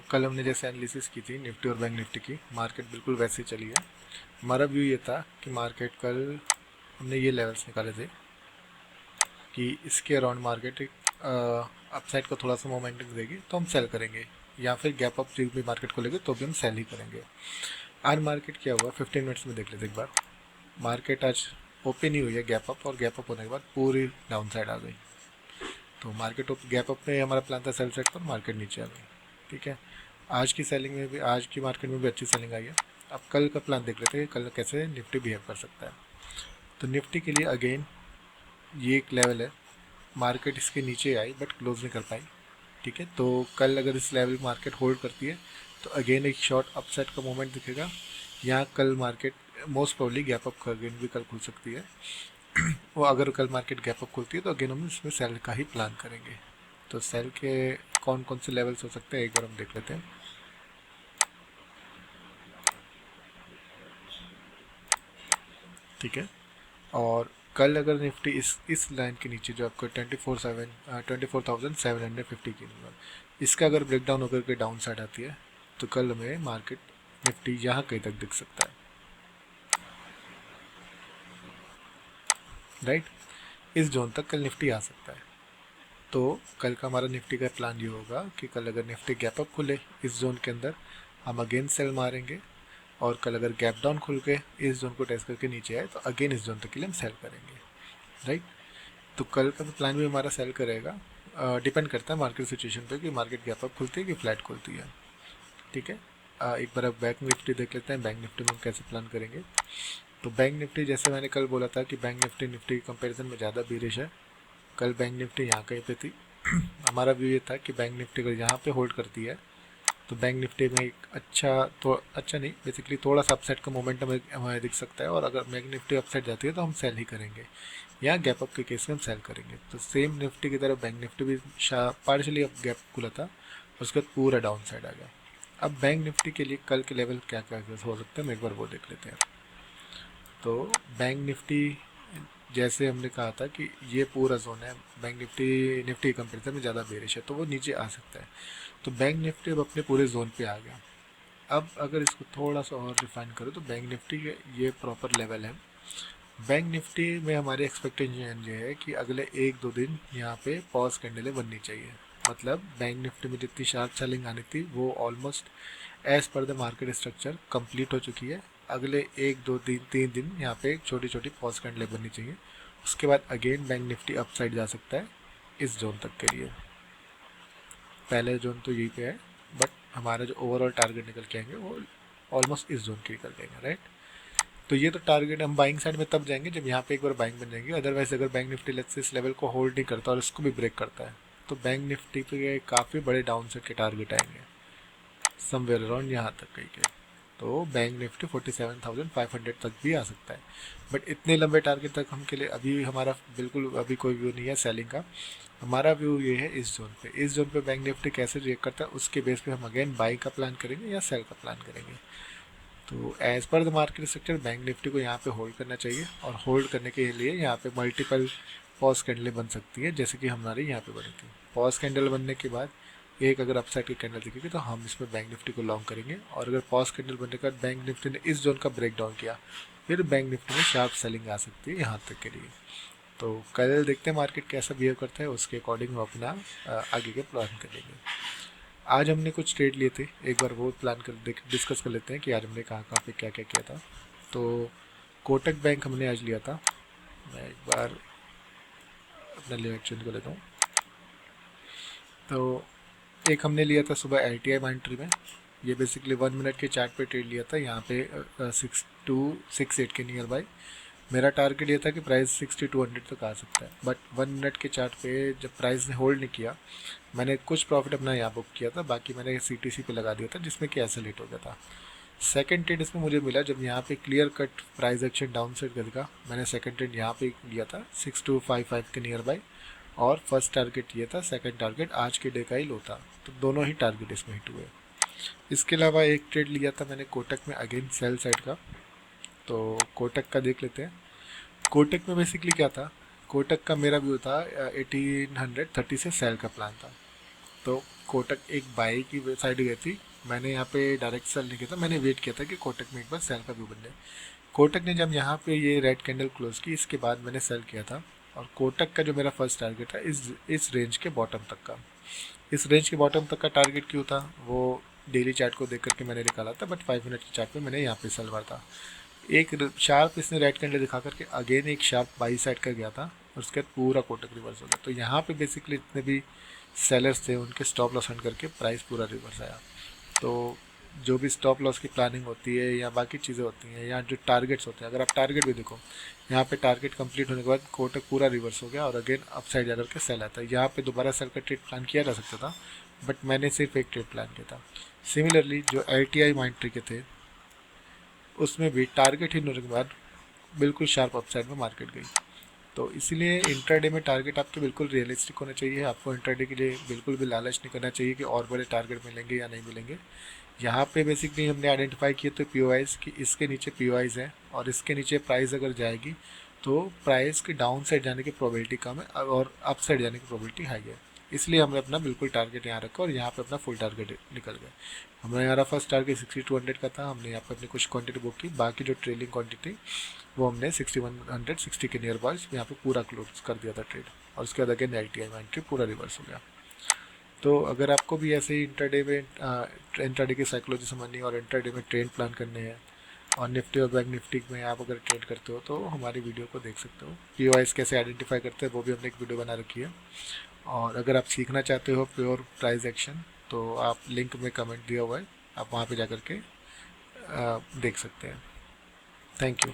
कल हमने जैसे एनालिसिस की थी निफ्टी और बैंक निफ्टी की, मार्केट बिल्कुल वैसे ही चली है। हमारा व्यू ये था कि मार्केट कल हमने ये लेवल्स निकाले थे कि इसके अराउंड मार्केट एक अपसाइड को थोड़ा सा मोमेंटम देगी तो हम सेल करेंगे, या फिर गैप अप भी मार्केट को लेंगे तो भी हम सेल ही करेंगे। आज मार्केट क्या हुआ 15 मिनट्स में देख लेते एक बार। मार्केट आज ओपन ही हुई है गैप अप, और गैप अप होने के बाद पूरी डाउन साइड आ गई। तो मार्केट गैप अप में हमारा प्लान था सेल सेट पर, मार्केट नीचे आ गई। ठीक है, आज की सेलिंग में भी, आज की मार्केट में भी अच्छी सेलिंग आई है। अब कल का प्लान देख लेते हैं कि कल कैसे निफ्टी बिहेव कर सकता है। तो निफ्टी के लिए अगेन ये एक लेवल है, मार्केट इसके नीचे आई बट क्लोज नहीं कर पाई। ठीक है, तो कल अगर इस लेवल मार्केट होल्ड करती है तो अगेन एक शॉर्ट अपसाइड का मोमेंट दिखेगा। यहाँ कल market most probably gap up again भी कल खुल सकती है। वो अगर कल मार्केट गैप अप खुलती है तो अगेन हम इसमें सेल का ही प्लान करेंगे। तो सेल के कौन कौन से लेवल्स हो सकते हैं एक बार हम देख लेते हैं। ठीक है, और कल अगर निफ्टी इस लाइन के नीचे जो आपको 24,750 की, इसका अगर ब्रेकडाउन होकर के डाउन साइड आती है तो कल हमें मार्केट निफ्टी यहाँ कहीं तक दिख सकता है। राइट, इस जोन तक कल निफ्टी आ सकता है। तो कल का हमारा निफ्टी का प्लान ये होगा कि कल अगर निफ्टी गैप अप खुले इस जोन के अंदर, हम अगेन सेल मारेंगे। और कल अगर गैप डाउन खुल के इस जोन को टेस्ट करके नीचे आए तो अगेन इस जोन तक के लिए हम सेल करेंगे। राइट, तो कल का प्लान भी हमारा सेल करेगा, डिपेंड करता है मार्केट सिचुएशन पे कि मार्केट गैप अप खुलती है कि फ्लैट खुलती है। ठीक है, एक बार अब बैंक निफ्टी देख लेते हैं, बैंक निफ्टी में हम कैसे प्लान करेंगे। तो बैंक निफ्टी जैसे मैंने कल बोला था कि बैंक निफ्टी निफ्टी के कंपेरिजन में ज़्यादा बेरिश है। कल बैंक निफ्टी यहाँ कहीं पे थी। हमारा व्यू ये था कि बैंक निफ्टी अगर यहाँ पे होल्ड करती है तो बैंक निफ्टी में एक अच्छा नहीं, बेसिकली थोड़ा सा अपसाइड का मोमेंटम हमें दिख सकता है। और अगर बैंक निफ्टी अपसाइड जाती है तो हम सेल ही करेंगे, या गैप अप के केस में हम सेल करेंगे। तो सेम निफ्टी की तरह बैंक निफ्टी भी पार्शली अप गैप खुला था, उसके बाद पूरा डाउन साइड आ गया। अब बैंक निफ्टी के लिए कल के लेवल क्या क्या हो सकते हैं हम एक बार वो देख लेते हैं। तो बैंक निफ्टी जैसे हमने कहा था कि ये पूरा जोन है, बैंक निफ्टी निफ्टी कंपेरिजन में ज़्यादा बेरिश है तो वो नीचे आ सकता है। तो बैंक निफ्टी अब अपने पूरे जोन पे आ गया। अब अगर इसको थोड़ा सा और रिफाइन करो तो बैंक निफ्टी के ये प्रॉपर लेवल है। बैंक निफ्टी में हमारी एक्सपेक्टेशन ये है कि अगले एक दो दिन यहाँ पे पॉज कैंडलें बननी चाहिए। मतलब बैंक निफ्टी में जितनी शार्प सेलिंग आनी थी वो almost as per the market structure complete हो चुकी है। अगले एक दो दिन 3 दिन यहाँ पे छोटी छोटी पॉज कैंडलें बननी चाहिए। उसके बाद अगेन बैंक निफ्टी अपसाइड जा सकता है इस जोन तक के लिए। पहले जोन तो यहीं पे है, बट हमारा जो ओवरऑल टारगेट निकल के आएंगे वो ऑलमोस्ट इस जोन के निकल जाएंगे। राइट, तो ये तो टारगेट हम बाइंग साइड में तब जाएंगे जब यहाँ पे एक बार बाइंग बन जाएंगे। अदरवाइज अगर बैंक निफ्टी लेट्स से इस लेवल को होल्ड नहीं करता और इसको भी ब्रेक करता है तो बैंक निफ्टी पे काफ़ी बड़े डाउन साइड के टारगेट आएंगे, समवेयर अराउंड यहाँ तक कहीं के। तो बैंक निफ्टी 47,500 तक भी आ सकता है। बट इतने लंबे टारगेट तक हम के लिए अभी हमारा बिल्कुल अभी कोई व्यू नहीं है सेलिंग का। हमारा व्यू ये है इस जोन पे, इस जोन पे बैंक निफ्टी कैसे रिएक्ट करता है उसके बेस पे हम अगेन बाई का प्लान करेंगे या सेल का प्लान करेंगे। तो as per the market structure bank Nifty को यहाँ पे होल्ड करना चाहिए, और होल्ड करने के लिए यहाँ पे मल्टीपल पॉज कैंडलें बन सकती है जैसे कि हमारी यहाँ पे बनी थी। पॉज कैंडल बनने के बाद एक अगर अपसाइड की कैंडल दिखेगी तो हम इसमें बैंक निफ्टी को लॉन्ग करेंगे। और अगर पॉज कैंडल बनने के बाद बैंक निफ्टी ने इस जोन का ब्रेक डाउन किया फिर बैंक निफ्टी में शार्प सेलिंग आ सकती है यहाँ तक के लिए। तो कल देखते हैं मार्केट कैसा बिहेव करता है, उसके अकॉर्डिंग हम अपना आगे के प्लान करेंगे। आज हमने कुछ ट्रेड लिए थे, एक बार वो प्लान कर डिस्कस कर लेते हैं कि आज हमने कहाँ कहाँ पे क्या क्या किया था। तो कोटक बैंक हमने आज लिया था। मैं एक बार अपना लिमिट चेंज कर लेता हूँ। तो एक हमने लिया था सुबह LTI माइंट्री में, ये बेसिकली 1 मिनट के चार्ट पे ट्रेड लिया था यहाँ पे 6268 के नियर बाई। मेरा टारगेट ये था कि प्राइस 6200 तक आ सकता है, बट 1 मिनट के चार्ट पे जब प्राइस ने होल्ड नहीं किया मैंने कुछ प्रॉफिट अपना यहाँ बुक किया था, बाकी मैंने CTC पे लगा दिया था जिसमें कि ऐसा लेट हो गया था। सेकंड ट्रेड इसमें मुझे मिला जब यहाँ पे clear cut price action down side करेगा। मैंने सेकंड ट्रेड यहाँ पे लिया था 6255 के नियर बाई, और फर्स्ट टारगेट ये था, सेकंड टारगेट आज के डे का ही लो था। तो दोनों ही टारगेट इसमें हिट हुए। इसके अलावा एक ट्रेड लिया था मैंने कोटक में अगेन सेल साइड का। तो कोटक का देख लेते हैं। कोटक में बेसिकली क्या था, कोटक का मेरा व्यू था 1830 से सेल का प्लान था। तो कोटक एक बाई की साइड गई थी, मैंने यहाँ पे डायरेक्ट सेल नहीं किया था, मैंने वेट किया था कि कोटक में एक बार सेल का व्यू बन जाए। कोटक ने जब यहाँ पे ये रेड कैंडल क्लोज की, इसके बाद मैंने सेल किया था। और कोटक का जो मेरा फर्स्ट टारगेट था इस रेंज के बॉटम तक का, इस रेंज के बॉटम तक का टारगेट क्यों था वो डेली चार्ट को देख करके मैंने निकाला था, बट 5 मिनट के चार्ट पे मैंने यहाँ पे सेल मारा था। एक शार्प इसने रेड कैंडल दिखा करके अगेन एक शार्प बाई साइड का गया था, और उसके बाद पूरा कोटक रिवर्स हो गया। तो यहाँ पे बेसिकली जितने भी सेलर्स थे उनके स्टॉप लॉस हट करके प्राइस पूरा रिवर्स आया। तो जो भी स्टॉप लॉस की प्लानिंग होती है या बाकी चीज़ें होती हैं या जो टारगेट्स होते हैं, अगर आप टारगेट भी देखो, यहाँ पे टारगेट कंप्लीट होने के बाद कोटक पूरा रिवर्स हो गया और अगेन अप साइड जाकर के सेल आता है। यहाँ पे दोबारा सेल का ट्रेड प्लान किया जा सकता था, बट मैंने सिर्फ एक ट्रेड प्लान किया था। सिमिलरली जो LTI माइंट्री के थे उसमें भी टारगेट हिट होने के बाद बिल्कुल शार्प अपसाइड में मार्केट गई। तो इसीलिए इंट्राडे में टारगेट आपके बिल्कुल रियलिस्टिक होना चाहिए। आपको इंट्राडे के लिए बिल्कुल भी लालच नहीं करना चाहिए कि और बड़े टारगेट मिलेंगे या नहीं मिलेंगे। यहाँ पे बेसिकली हमने आइडेंटिफाई किए तो POIs कि इसके नीचे POIs है और इसके नीचे प्राइस अगर जाएगी तो प्राइस के डाउन साइड जाने की प्रोबेबिलिटी कम है और अप साइड जाने की प्रोबेबिलिटी हाई है। इसलिए हमने अपना बिल्कुल टारगेट यहाँ रखा और यहाँ पे अपना फुल टारगेट निकल गया। हमारा यहाँ फर्स्ट टारगेट 6200 का था, हमने यहाँ पे अपनी कुछ क्वांटिटी बुक की, बाकी जो ट्रेलिंग क्वांटिटी वो हमने 6160 के नियर बाय यहाँ पे पूरा क्लोज कर दिया था ट्रेड। और उसके बाद अगेन LTI में एंट्री पूरा रिवर्स हो गया। तो अगर आपको भी ऐसे ही इंट्राडे की साइकोलॉजी समझनी और इंट्राडे में ट्रेड प्लान करने हैं और निफ्टी और बैंक निफ्टी में आप अगर ट्रेड करते हो तो हमारी वीडियो को देख सकते हो। POIs कैसे आइडेंटिफाई करते हैं वो भी हमने एक वीडियो बना रखी है। और अगर आप सीखना चाहते हो प्योर प्राइस एक्शन तो आप लिंक में कमेंट दिया हुआ है, आप वहाँ पे जा कर के देख सकते हैं। Thank you.